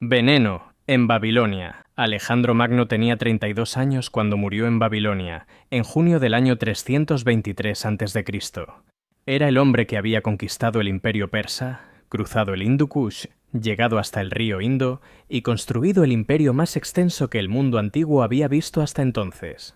Veneno, en Babilonia. Alejandro Magno tenía 32 años cuando murió en Babilonia, en junio del año 323 a.C. Era el hombre que había conquistado el imperio persa, cruzado el Hindu Kush, llegado hasta el río Indo y construido el imperio más extenso que el mundo antiguo había visto hasta entonces.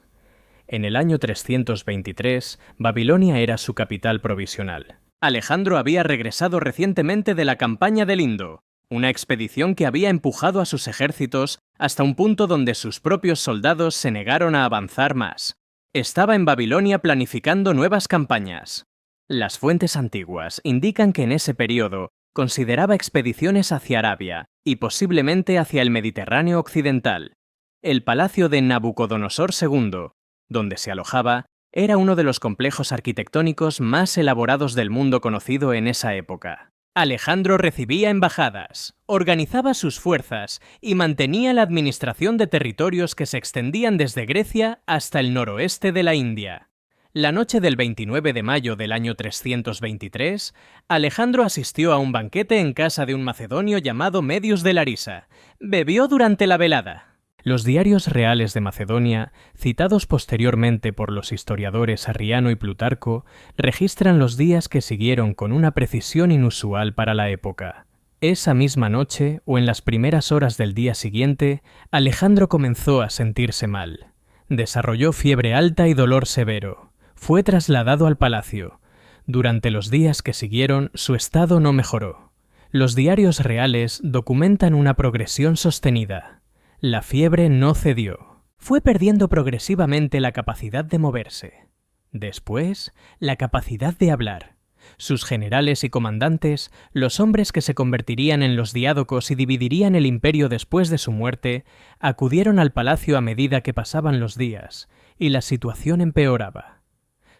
En el año 323, Babilonia era su capital provisional. Alejandro había regresado recientemente de la campaña del Indo, una expedición que había empujado a sus ejércitos hasta un punto donde sus propios soldados se negaron a avanzar más. Estaba en Babilonia planificando nuevas campañas. Las fuentes antiguas indican que en ese periodo consideraba expediciones hacia Arabia y posiblemente hacia el Mediterráneo occidental. El palacio de Nabucodonosor II, donde se alojaba, era uno de los complejos arquitectónicos más elaborados del mundo conocido en esa época. Alejandro recibía embajadas, organizaba sus fuerzas y mantenía la administración de territorios que se extendían desde Grecia hasta el noroeste de la India. La noche del 29 de mayo del año 323, Alejandro asistió a un banquete en casa de un macedonio llamado Medius de Larisa. Bebió durante la velada. Los diarios reales de Macedonia, citados posteriormente por los historiadores Arriano y Plutarco, registran los días que siguieron con una precisión inusual para la época. Esa misma noche, o en las primeras horas del día siguiente, Alejandro comenzó a sentirse mal. Desarrolló fiebre alta y dolor severo. Fue trasladado al palacio. Durante los días que siguieron, su estado no mejoró. Los diarios reales documentan una progresión sostenida. La fiebre no cedió. Fue perdiendo progresivamente la capacidad de moverse. Después, la capacidad de hablar. Sus generales y comandantes, los hombres que se convertirían en los diádocos y dividirían el imperio después de su muerte, acudieron al palacio a medida que pasaban los días, y la situación empeoraba.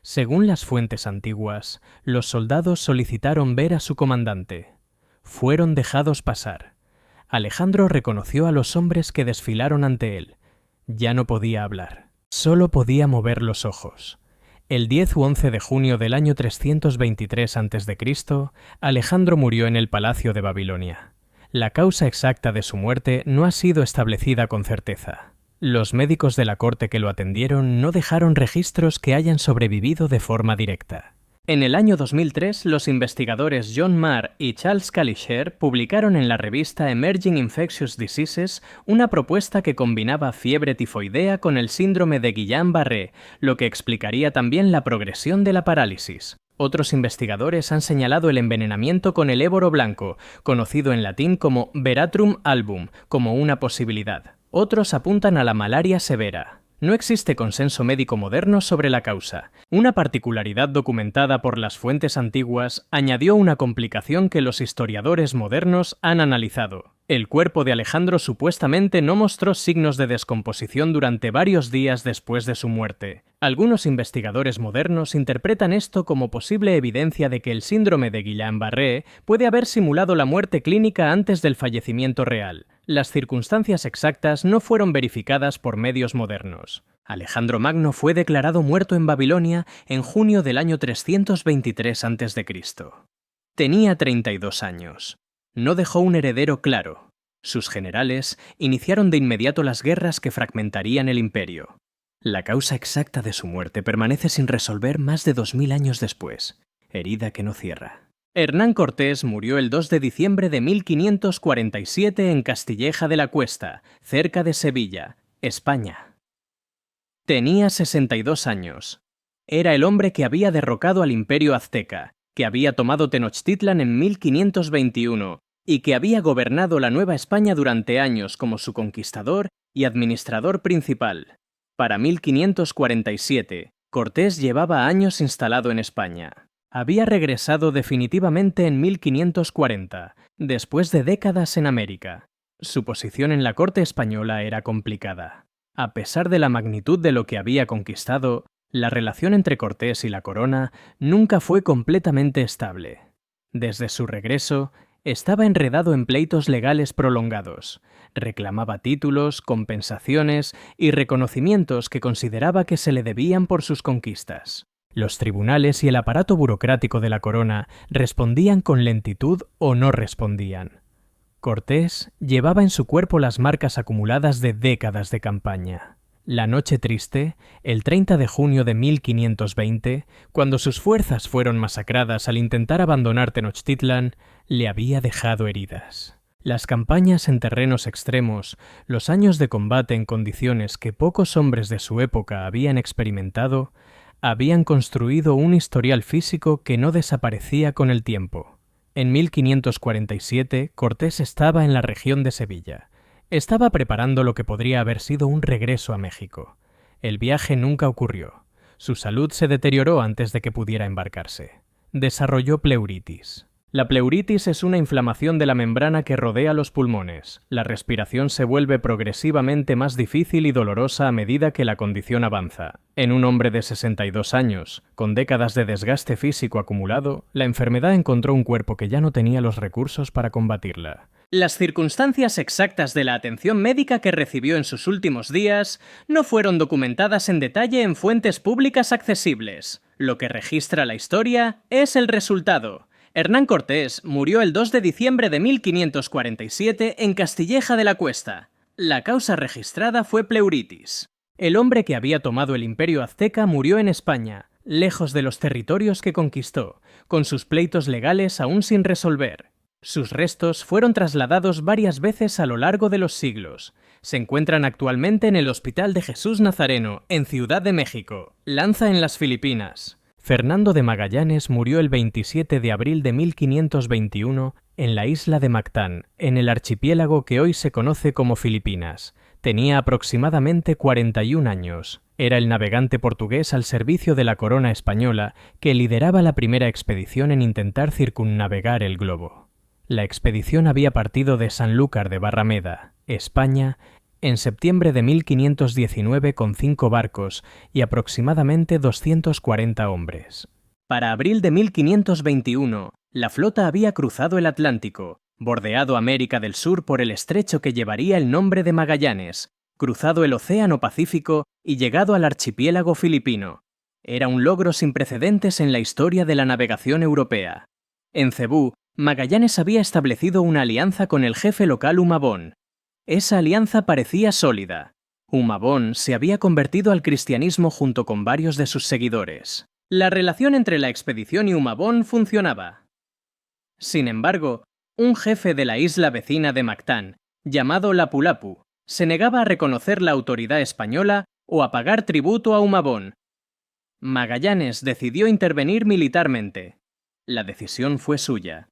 Según las fuentes antiguas, los soldados solicitaron ver a su comandante. Fueron dejados pasar. Alejandro reconoció a los hombres que desfilaron ante él. Ya no podía hablar. Solo podía mover los ojos. El 10 u 11 de junio del año 323 a.C., Alejandro murió en el palacio de Babilonia. La causa exacta de su muerte no ha sido establecida con certeza. Los médicos de la corte que lo atendieron no dejaron registros que hayan sobrevivido de forma directa. En el año 2003, los investigadores John Marr y Charles Calisher publicaron en la revista Emerging Infectious Diseases una propuesta que combinaba fiebre tifoidea con el síndrome de Guillain-Barré, lo que explicaría también la progresión de la parálisis. Otros investigadores han señalado el envenenamiento con el éboro blanco, conocido en latín como Veratrum album, como una posibilidad. Otros apuntan a la malaria severa. No existe consenso médico moderno sobre la causa. Una particularidad documentada por las fuentes antiguas añadió una complicación que los historiadores modernos han analizado. El cuerpo de Alejandro supuestamente no mostró signos de descomposición durante varios días después de su muerte. Algunos investigadores modernos interpretan esto como posible evidencia de que el síndrome de Guillain-Barré puede haber simulado la muerte clínica antes del fallecimiento real. Las circunstancias exactas no fueron verificadas por medios modernos. Alejandro Magno fue declarado muerto en Babilonia en junio del año 323 a.C. Tenía 32 años. No dejó un heredero claro. Sus generales iniciaron de inmediato las guerras que fragmentarían el imperio. La causa exacta de su muerte permanece sin resolver más de 2000 años después, herida que no cierra. Hernán Cortés murió el 2 de diciembre de 1547 en Castilleja de la Cuesta, cerca de Sevilla, España. Tenía 62 años. Era el hombre que había derrocado al imperio azteca, que había tomado Tenochtitlan en 1521 y que había gobernado la Nueva España durante años como su conquistador y administrador principal. Para 1547, Cortés llevaba años instalado en España. Había regresado definitivamente en 1540, después de décadas en América. Su posición en la corte española era complicada. A pesar de la magnitud de lo que había conquistado, la relación entre Cortés y la corona nunca fue completamente estable. Desde su regreso, estaba enredado en pleitos legales prolongados. Reclamaba títulos, compensaciones y reconocimientos que consideraba que se le debían por sus conquistas. Los tribunales y el aparato burocrático de la corona respondían con lentitud o no respondían. Cortés llevaba en su cuerpo las marcas acumuladas de décadas de campaña. La noche triste, el 30 de junio de 1520, cuando sus fuerzas fueron masacradas al intentar abandonar Tenochtitlan, le había dejado heridas. Las campañas en terrenos extremos, los años de combate en condiciones que pocos hombres de su época habían experimentado, habían construido un historial físico que no desaparecía con el tiempo. En 1547, Cortés estaba en la región de Sevilla. Estaba preparando lo que podría haber sido un regreso a México. El viaje nunca ocurrió. Su salud se deterioró antes de que pudiera embarcarse. Desarrolló pleuritis. La pleuritis es una inflamación de la membrana que rodea los pulmones. La respiración se vuelve progresivamente más difícil y dolorosa a medida que la condición avanza. En un hombre de 62 años, con décadas de desgaste físico acumulado, la enfermedad encontró un cuerpo que ya no tenía los recursos para combatirla. Las circunstancias exactas de la atención médica que recibió en sus últimos días no fueron documentadas en detalle en fuentes públicas accesibles. Lo que registra la historia es el resultado. Hernán Cortés murió el 2 de diciembre de 1547 en Castilleja de la Cuesta. La causa registrada fue pleuritis. El hombre que había tomado el imperio azteca murió en España, lejos de los territorios que conquistó, con sus pleitos legales aún sin resolver. Sus restos fueron trasladados varias veces a lo largo de los siglos. Se encuentran actualmente en el Hospital de Jesús Nazareno, en Ciudad de México, Lanza en las Filipinas. Fernando de Magallanes murió el 27 de abril de 1521 en la isla de Mactán, en el archipiélago que hoy se conoce como Filipinas. Tenía aproximadamente 41 años. Era el navegante portugués al servicio de la corona española que lideraba la primera expedición en intentar circunnavegar el globo. La expedición había partido de Sanlúcar de Barrameda, España, en septiembre de 1519 con 5 barcos y aproximadamente 240 hombres. Para abril de 1521, la flota había cruzado el Atlántico, bordeado América del Sur por el estrecho que llevaría el nombre de Magallanes, cruzado el Océano Pacífico y llegado al archipiélago filipino. Era un logro sin precedentes en la historia de la navegación europea. En Cebú, Magallanes había establecido una alianza con el jefe local Humabón. Esa alianza parecía sólida. Humabón se había convertido al cristianismo junto con varios de sus seguidores. La relación entre la expedición y Humabón funcionaba. Sin embargo, un jefe de la isla vecina de Mactán, llamado Lapu-Lapu, se negaba a reconocer la autoridad española o a pagar tributo a Humabón. Magallanes decidió intervenir militarmente. La decisión fue suya.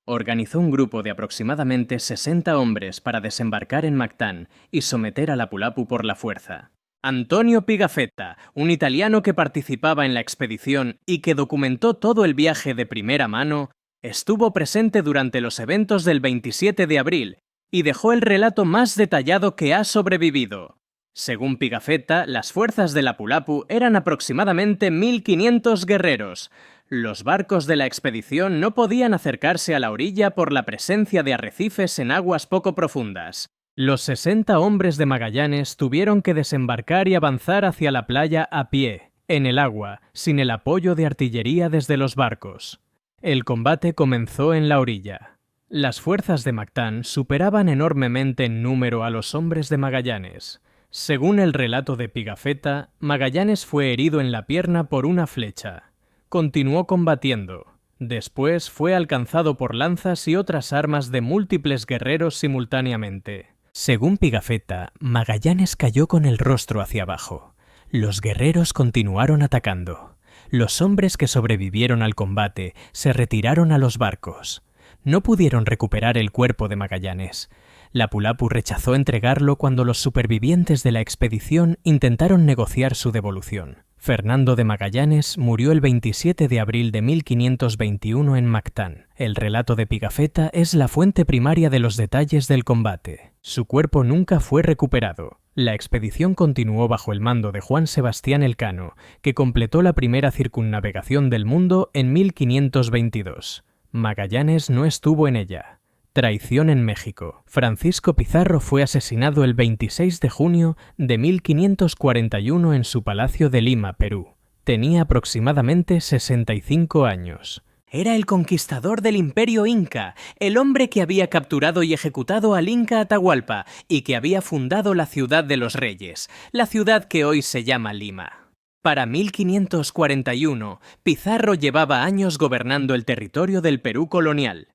Organizó un grupo de aproximadamente 60 hombres para desembarcar en Mactán y someter a Lapu-Lapu por la fuerza. Antonio Pigafetta, un italiano que participaba en la expedición y que documentó todo el viaje de primera mano, estuvo presente durante los eventos del 27 de abril y dejó el relato más detallado que ha sobrevivido. Según Pigafetta, las fuerzas de Lapu-Lapu eran aproximadamente 1500 guerreros. Los barcos de la expedición no podían acercarse a la orilla por la presencia de arrecifes en aguas poco profundas. Los 60 hombres de Magallanes tuvieron que desembarcar y avanzar hacia la playa a pie, en el agua, sin el apoyo de artillería desde los barcos. El combate comenzó en la orilla. Las fuerzas de Mactán superaban enormemente en número a los hombres de Magallanes. Según el relato de Pigafetta, Magallanes fue herido en la pierna por una flecha. Continuó combatiendo. Después fue alcanzado por lanzas y otras armas de múltiples guerreros simultáneamente. Según Pigafetta, Magallanes cayó con el rostro hacia abajo. Los guerreros continuaron atacando. Los hombres que sobrevivieron al combate se retiraron a los barcos. No pudieron recuperar el cuerpo de Magallanes. Lapu-Lapu rechazó entregarlo cuando los supervivientes de la expedición intentaron negociar su devolución. Fernando de Magallanes murió el 27 de abril de 1521 en Mactán. El relato de Pigafetta es la fuente primaria de los detalles del combate. Su cuerpo nunca fue recuperado. La expedición continuó bajo el mando de Juan Sebastián Elcano, que completó la primera circunnavegación del mundo en 1522. Magallanes no estuvo en ella. Traición en México. Francisco Pizarro fue asesinado el 26 de junio de 1541 en su palacio de Lima, Perú. Tenía aproximadamente 65 años. Era el conquistador del Imperio Inca, el hombre que había capturado y ejecutado al Inca Atahualpa y que había fundado la ciudad de los reyes, la ciudad que hoy se llama Lima. Para 1541, Pizarro llevaba años gobernando el territorio del Perú colonial.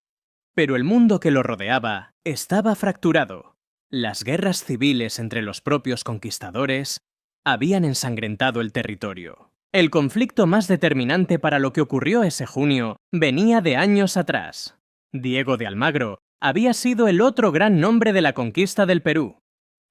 Pero el mundo que lo rodeaba estaba fracturado. Las guerras civiles entre los propios conquistadores habían ensangrentado el territorio. El conflicto más determinante para lo que ocurrió ese junio venía de años atrás. Diego de Almagro había sido el otro gran nombre de la conquista del Perú.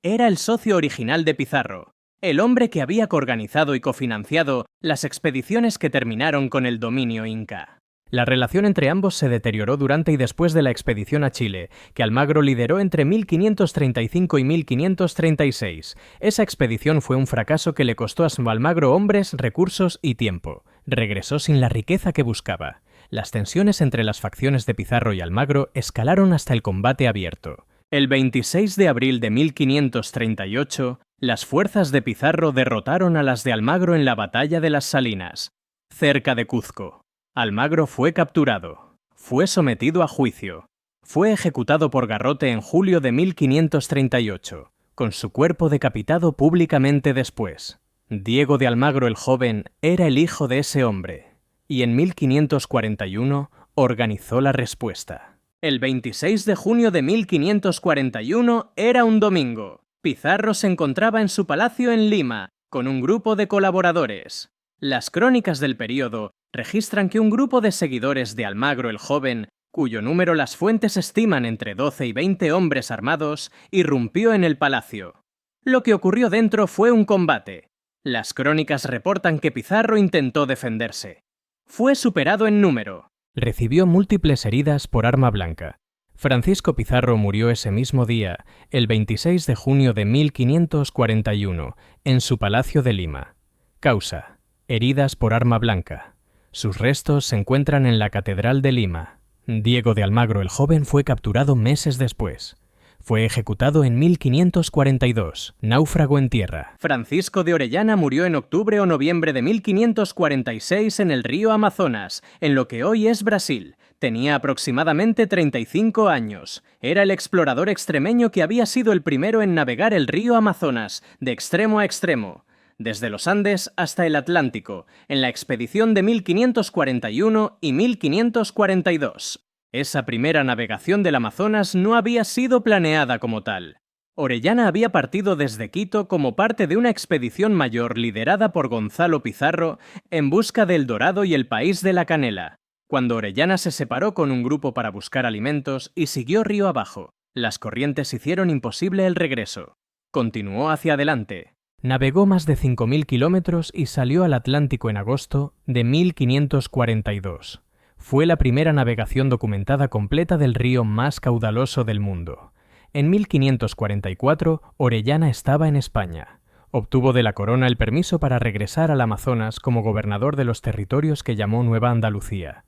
Era el socio original de Pizarro, el hombre que había coorganizado y cofinanciado las expediciones que terminaron con el dominio inca. La relación entre ambos se deterioró durante y después de la expedición a Chile, que Almagro lideró entre 1535 y 1536. Esa expedición fue un fracaso que le costó a Almagro hombres, recursos y tiempo. Regresó sin la riqueza que buscaba. Las tensiones entre las facciones de Pizarro y Almagro escalaron hasta el combate abierto. El 26 de abril de 1538, las fuerzas de Pizarro derrotaron a las de Almagro en la batalla de las Salinas, cerca de Cuzco. Almagro fue capturado, fue sometido a juicio, fue ejecutado por garrote en julio de 1538, con su cuerpo decapitado públicamente después. Diego de Almagro el joven era el hijo de ese hombre, y en 1541 organizó la respuesta. El 26 de junio de 1541 era un domingo. Pizarro se encontraba en su palacio en Lima, con un grupo de colaboradores. Las crónicas del período registran que un grupo de seguidores de Almagro el joven, cuyo número las fuentes estiman entre 12 y 20 hombres armados, irrumpió en el palacio. Lo que ocurrió dentro fue un combate. Las crónicas reportan que Pizarro intentó defenderse. Fue superado en número. Recibió múltiples heridas por arma blanca. Francisco Pizarro murió ese mismo día, el 26 de junio de 1541, en su palacio de Lima. Causa: heridas por arma blanca. Sus restos se encuentran en la Catedral de Lima. Diego de Almagro el joven fue capturado meses después. Fue ejecutado en 1542, náufrago en tierra. Francisco de Orellana murió en octubre o noviembre de 1546 en el río Amazonas, en lo que hoy es Brasil. Tenía aproximadamente 35 años. Era el explorador extremeño que había sido el primero en navegar el río Amazonas, de extremo a extremo, desde los Andes hasta el Atlántico, en la expedición de 1541 y 1542. Esa primera navegación del Amazonas no había sido planeada como tal. Orellana había partido desde Quito como parte de una expedición mayor liderada por Gonzalo Pizarro en busca del Dorado y el país de la canela, cuando Orellana se separó con un grupo para buscar alimentos y siguió río abajo. Las corrientes hicieron imposible el regreso. Continuó hacia adelante. Navegó más de 5.000 kilómetros y salió al Atlántico en agosto de 1542. Fue la primera navegación documentada completa del río más caudaloso del mundo. En 1544, Orellana estaba en España. Obtuvo de la corona el permiso para regresar al Amazonas como gobernador de los territorios que llamó Nueva Andalucía.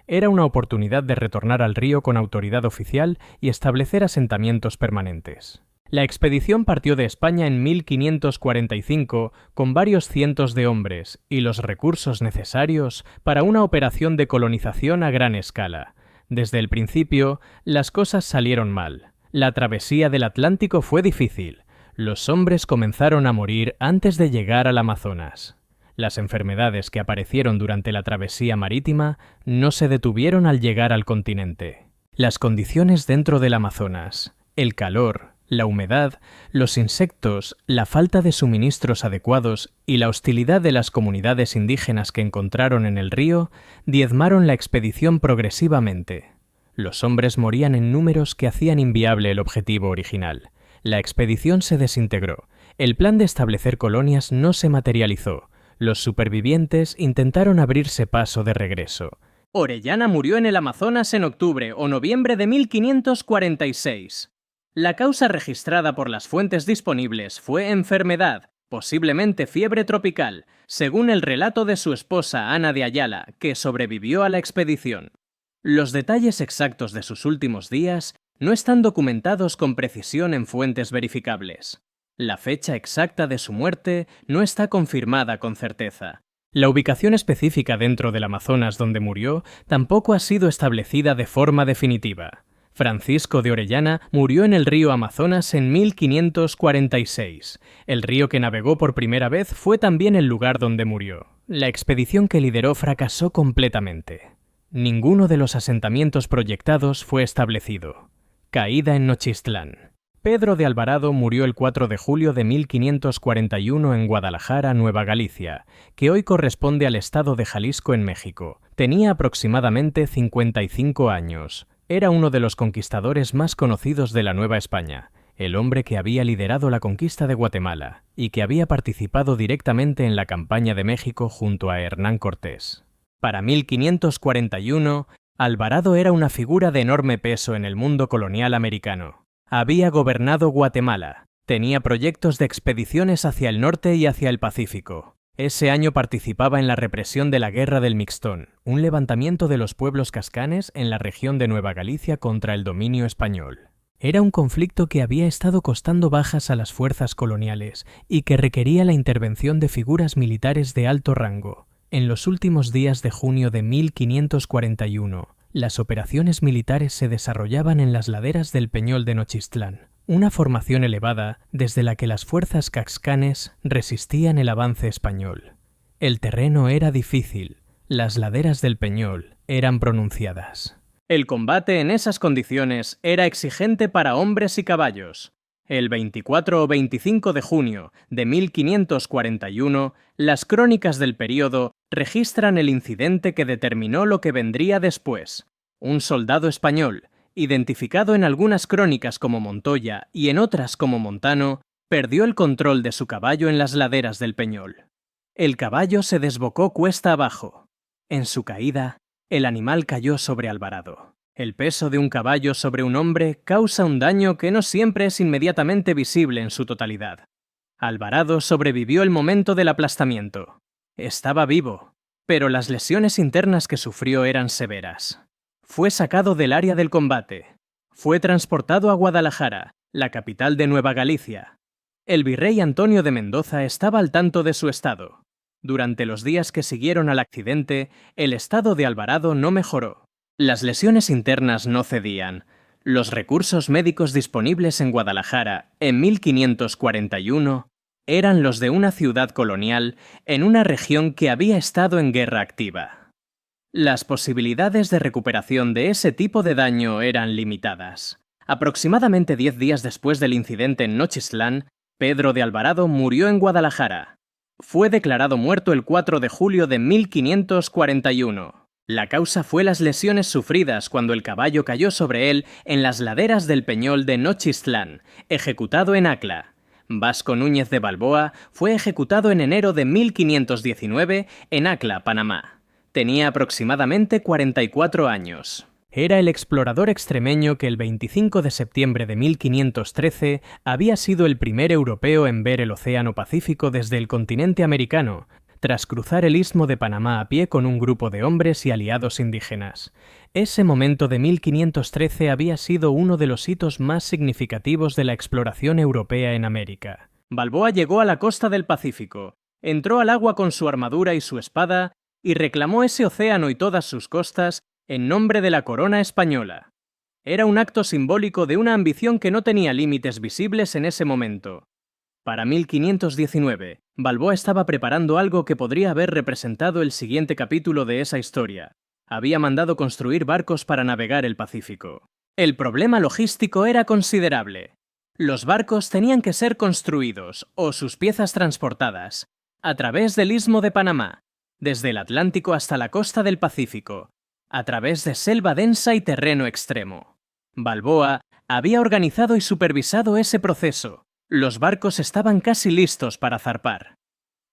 Era una oportunidad de retornar al río con autoridad oficial y establecer asentamientos permanentes. La expedición partió de España en 1545 con varios cientos de hombres y los recursos necesarios para una operación de colonización a gran escala. Desde el principio, las cosas salieron mal. La travesía del Atlántico fue difícil. Los hombres comenzaron a morir antes de llegar al Amazonas. Las enfermedades que aparecieron durante la travesía marítima no se detuvieron al llegar al continente. Las condiciones dentro del Amazonas, el calor, la humedad, los insectos, la falta de suministros adecuados y la hostilidad de las comunidades indígenas que encontraron en el río diezmaron la expedición progresivamente. Los hombres morían en números que hacían inviable el objetivo original. La expedición se desintegró. El plan de establecer colonias no se materializó. Los supervivientes intentaron abrirse paso de regreso. Orellana murió en el Amazonas en octubre o noviembre de 1546. La causa registrada por las fuentes disponibles fue enfermedad, posiblemente fiebre tropical, según el relato de su esposa Ana de Ayala, que sobrevivió a la expedición. Los detalles exactos de sus últimos días no están documentados con precisión en fuentes verificables. La fecha exacta de su muerte no está confirmada con certeza. La ubicación específica dentro del Amazonas donde murió tampoco ha sido establecida de forma definitiva. Francisco de Orellana murió en el río Amazonas en 1546. El río que navegó por primera vez fue también el lugar donde murió. La expedición que lideró fracasó completamente. Ninguno de los asentamientos proyectados fue establecido. Caída en Nochistlán. Pedro de Alvarado murió el 4 de julio de 1541 en Guadalajara, Nueva Galicia, que hoy corresponde al estado de Jalisco en México. Tenía aproximadamente 55 años. Era uno de los conquistadores más conocidos de la Nueva España, el hombre que había liderado la conquista de Guatemala y que había participado directamente en la campaña de México junto a Hernán Cortés. Para 1541, Alvarado era una figura de enorme peso en el mundo colonial americano. Había gobernado Guatemala, tenía proyectos de expediciones hacia el norte y hacia el Pacífico. Ese año participaba en la represión de la Guerra del Mixtón, un levantamiento de los pueblos cascanes en la región de Nueva Galicia contra el dominio español. Era un conflicto que había estado costando bajas a las fuerzas coloniales y que requería la intervención de figuras militares de alto rango. En los últimos días de junio de 1541, las operaciones militares se desarrollaban en las laderas del Peñol de Nochistlán, una formación elevada desde la que las fuerzas cascanes resistían el avance español. El terreno era difícil, las laderas del Peñol eran pronunciadas. El combate en esas condiciones era exigente para hombres y caballos. El 24 o 25 de junio de 1541, las crónicas del período registran el incidente que determinó lo que vendría después. Un soldado español, identificado en algunas crónicas como Montoya y en otras como Montano, perdió el control de su caballo en las laderas del Peñol. El caballo se desbocó cuesta abajo. En su caída, el animal cayó sobre Alvarado. El peso de un caballo sobre un hombre causa un daño que no siempre es inmediatamente visible en su totalidad. Alvarado sobrevivió el momento del aplastamiento. Estaba vivo, pero las lesiones internas que sufrió eran severas. Fue sacado del área del combate. Fue transportado a Guadalajara, la capital de Nueva Galicia. El virrey Antonio de Mendoza estaba al tanto de su estado. Durante los días que siguieron al accidente, el estado de Alvarado no mejoró. Las lesiones internas no cedían. Los recursos médicos disponibles en Guadalajara en 1541 eran los de una ciudad colonial en una región que había estado en guerra activa. Las posibilidades de recuperación de ese tipo de daño eran limitadas. Aproximadamente 10 días después del incidente en Nochistlán, Pedro de Alvarado murió en Guadalajara. Fue declarado muerto el 4 de julio de 1541. La causa fue las lesiones sufridas cuando el caballo cayó sobre él en las laderas del Peñol de Nochistlán, ejecutado en Acla. Vasco Núñez de Balboa fue ejecutado en enero de 1519 en Acla, Panamá. Tenía aproximadamente 44 años. Era el explorador extremeño que el 25 de septiembre de 1513 había sido el primer europeo en ver el Océano Pacífico desde el continente americano, tras cruzar el istmo de Panamá a pie con un grupo de hombres y aliados indígenas. Ese momento de 1513 había sido uno de los hitos más significativos de la exploración europea en América. Balboa llegó a la costa del Pacífico, entró al agua con su armadura y su espada y reclamó ese océano y todas sus costas en nombre de la corona española. Era un acto simbólico de una ambición que no tenía límites visibles en ese momento. Para 1519, Balboa estaba preparando algo que podría haber representado el siguiente capítulo de esa historia. Había mandado construir barcos para navegar el Pacífico. El problema logístico era considerable. Los barcos tenían que ser construidos, o sus piezas transportadas, a través del Istmo de Panamá, desde el Atlántico hasta la costa del Pacífico, a través de selva densa y terreno extremo. Balboa había organizado y supervisado ese proceso. Los barcos estaban casi listos para zarpar.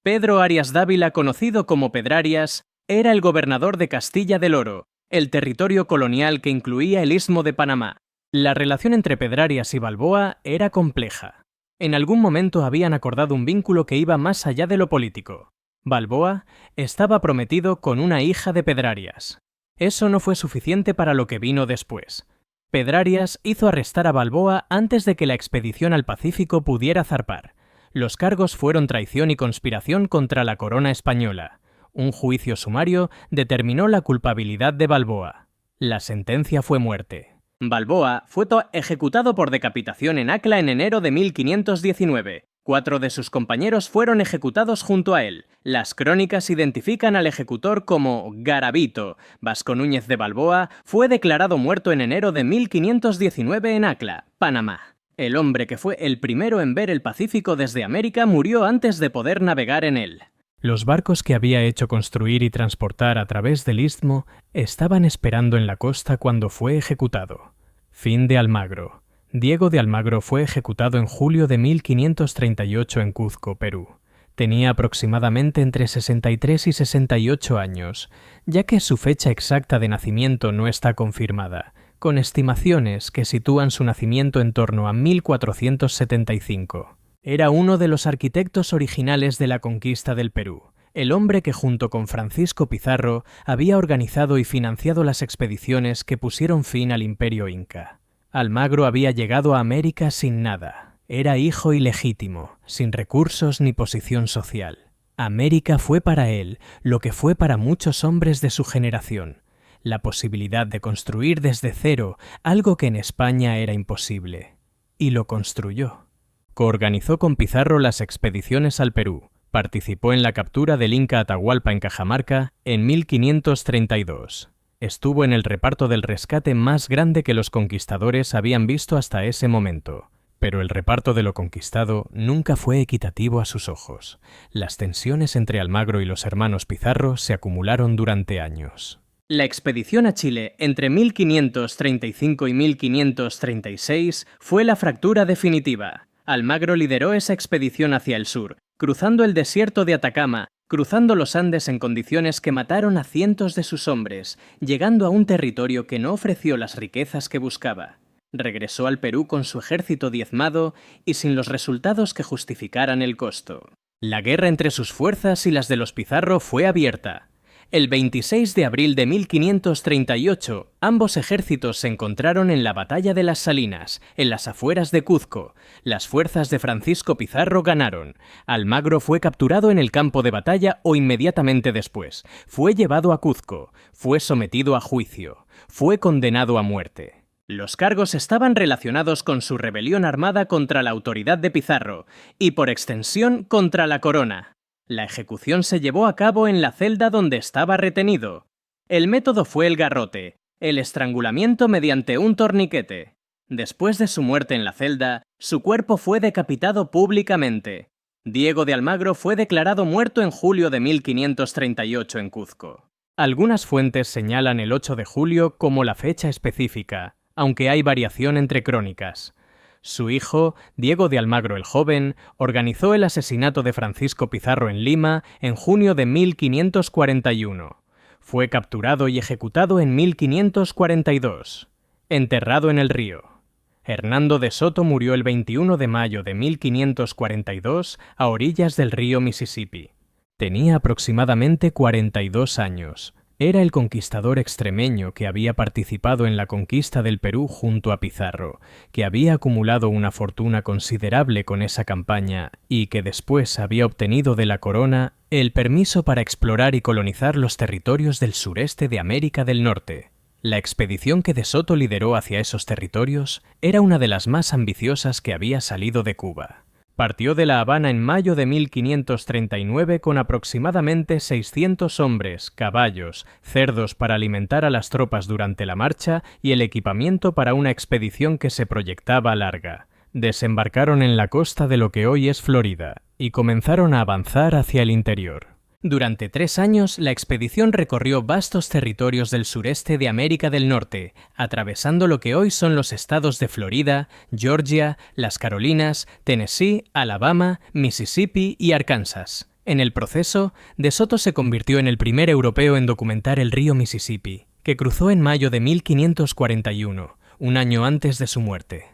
Pedro Arias Dávila, conocido como Pedrarias, era el gobernador de Castilla del Oro, el territorio colonial que incluía el Istmo de Panamá. La relación entre Pedrarias y Balboa era compleja. En algún momento habían acordado un vínculo que iba más allá de lo político. Balboa estaba prometido con una hija de Pedrarias. Eso no fue suficiente para lo que vino después. Pedrarias hizo arrestar a Balboa antes de que la expedición al Pacífico pudiera zarpar. Los cargos fueron traición y conspiración contra la corona española. Un juicio sumario determinó la culpabilidad de Balboa. La sentencia fue muerte. Balboa fue ejecutado por decapitación en Acla en enero de 1519. 4 de sus compañeros fueron ejecutados junto a él. Las crónicas identifican al ejecutor como Garavito. Vasco Núñez de Balboa fue declarado muerto en enero de 1519 en Acla, Panamá. El hombre que fue el primero en ver el Pacífico desde América murió antes de poder navegar en él. Los barcos que había hecho construir y transportar a través del istmo estaban esperando en la costa cuando fue ejecutado. Fin de Almagro. Diego de Almagro fue ejecutado en julio de 1538 en Cuzco, Perú. Tenía aproximadamente entre 63 y 68 años, ya que su fecha exacta de nacimiento no está confirmada, con estimaciones que sitúan su nacimiento en torno a 1475. Era uno de los arquitectos originales de la conquista del Perú, el hombre que junto con Francisco Pizarro había organizado y financiado las expediciones que pusieron fin al Imperio Inca. Almagro había llegado a América sin nada. Era hijo ilegítimo, sin recursos ni posición social. América fue para él lo que fue para muchos hombres de su generación, la posibilidad de construir desde cero algo que en España era imposible. Y lo construyó. Coorganizó con Pizarro las expediciones al Perú. Participó en la captura del Inca Atahualpa en Cajamarca en 1532. Estuvo en el reparto del rescate más grande que los conquistadores habían visto hasta ese momento. Pero el reparto de lo conquistado nunca fue equitativo a sus ojos. Las tensiones entre Almagro y los hermanos Pizarro se acumularon durante años. La expedición a Chile entre 1535 y 1536 fue la fractura definitiva. Almagro lideró esa expedición hacia el sur, cruzando el desierto de Atacama, cruzando los Andes en condiciones que mataron a cientos de sus hombres, llegando a un territorio que no ofreció las riquezas que buscaba. Regresó al Perú con su ejército diezmado y sin los resultados que justificaran el costo. La guerra entre sus fuerzas y las de los Pizarro fue abierta. El 26 de abril de 1538, ambos ejércitos se encontraron en la Batalla de las Salinas, en las afueras de Cuzco. Las fuerzas de Francisco Pizarro ganaron. Almagro fue capturado en el campo de batalla o inmediatamente después. Fue llevado a Cuzco. Fue sometido a juicio. Fue condenado a muerte. Los cargos estaban relacionados con su rebelión armada contra la autoridad de Pizarro y, por extensión, contra la corona. La ejecución se llevó a cabo en la celda donde estaba retenido. El método fue el garrote, el estrangulamiento mediante un torniquete. Después de su muerte en la celda, su cuerpo fue decapitado públicamente. Diego de Almagro fue declarado muerto en julio de 1538 en Cuzco. Algunas fuentes señalan el 8 de julio como la fecha específica, aunque hay variación entre crónicas. Su hijo, Diego de Almagro el Joven, organizó el asesinato de Francisco Pizarro en Lima en junio de 1541. Fue capturado y ejecutado en 1542. Enterrado en el río. Hernando de Soto murió el 21 de mayo de 1542 a orillas del río Mississippi. Tenía aproximadamente 42 años. Era el conquistador extremeño que había participado en la conquista del Perú junto a Pizarro, que había acumulado una fortuna considerable con esa campaña y que después había obtenido de la corona el permiso para explorar y colonizar los territorios del sureste de América del Norte. La expedición que de Soto lideró hacia esos territorios era una de las más ambiciosas que había salido de Cuba. Partió de La Habana en mayo de 1539 con aproximadamente 600 hombres, caballos, cerdos para alimentar a las tropas durante la marcha y el equipamiento para una expedición que se proyectaba larga. Desembarcaron en la costa de lo que hoy es Florida y comenzaron a avanzar hacia el interior. Durante 3 años, la expedición recorrió vastos territorios del sureste de América del Norte, atravesando lo que hoy son los estados de Florida, Georgia, las Carolinas, Tennessee, Alabama, Mississippi y Arkansas. En el proceso, de Soto se convirtió en el primer europeo en documentar el río Mississippi, que cruzó en mayo de 1541, un año antes de su muerte.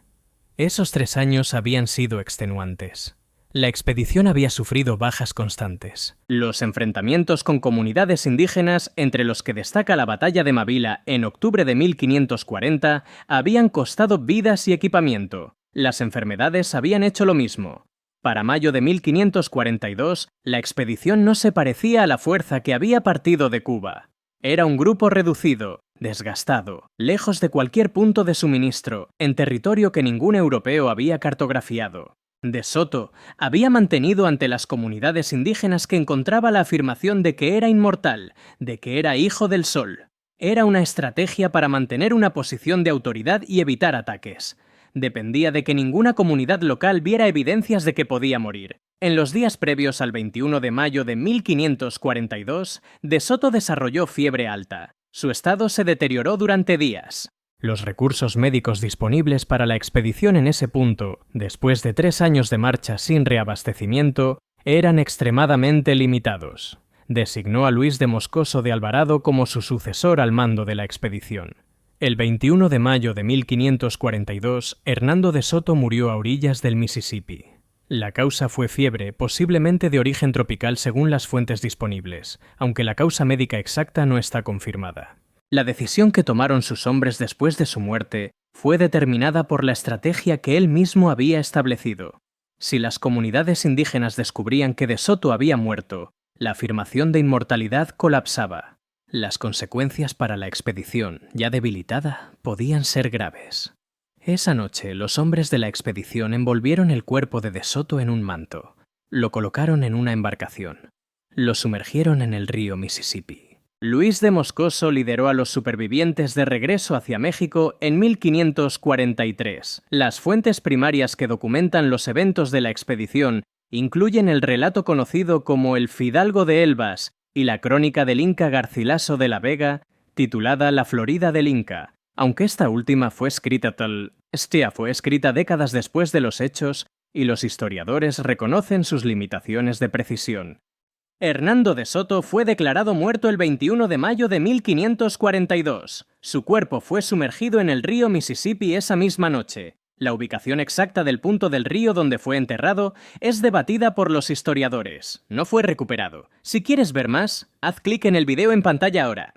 Esos 3 años habían sido extenuantes. La expedición había sufrido bajas constantes. Los enfrentamientos con comunidades indígenas, entre los que destaca la batalla de Mavila en octubre de 1540, habían costado vidas y equipamiento. Las enfermedades habían hecho lo mismo. Para mayo de 1542, la expedición no se parecía a la fuerza que había partido de Cuba. Era un grupo reducido, desgastado, lejos de cualquier punto de suministro, en territorio que ningún europeo había cartografiado. De Soto había mantenido ante las comunidades indígenas que encontraba la afirmación de que era inmortal, de que era hijo del sol. Era una estrategia para mantener una posición de autoridad y evitar ataques. Dependía de que ninguna comunidad local viera evidencias de que podía morir. En los días previos al 21 de mayo de 1542, De Soto desarrolló fiebre alta. Su estado se deterioró durante días. Los recursos médicos disponibles para la expedición en ese punto, después de 3 años de marcha sin reabastecimiento, eran extremadamente limitados. Designó a Luis de Moscoso de Alvarado como su sucesor al mando de la expedición. El 21 de mayo de 1542, Hernando de Soto murió a orillas del Mississippi. La causa fue fiebre, posiblemente de origen tropical según las fuentes disponibles, aunque la causa médica exacta no está confirmada. La decisión que tomaron sus hombres después de su muerte fue determinada por la estrategia que él mismo había establecido. Si las comunidades indígenas descubrían que De Soto había muerto, la afirmación de inmortalidad colapsaba. Las consecuencias para la expedición, ya debilitada, podían ser graves. Esa noche, los hombres de la expedición envolvieron el cuerpo de Soto en un manto. Lo colocaron en una embarcación. Lo sumergieron en el río Mississippi. Luis de Moscoso lideró a los supervivientes de regreso hacia México en 1543. Las fuentes primarias que documentan los eventos de la expedición incluyen el relato conocido como el Fidalgo de Elvas y la crónica del Inca Garcilaso de la Vega, titulada La Florida del Inca, aunque esta última fue escrita décadas después de los hechos y los historiadores reconocen sus limitaciones de precisión. Hernando de Soto fue declarado muerto el 21 de mayo de 1542. Su cuerpo fue sumergido en el río Mississippi esa misma noche. La ubicación exacta del punto del río donde fue enterrado es debatida por los historiadores. No fue recuperado. Si quieres ver más, haz clic en el video en pantalla ahora.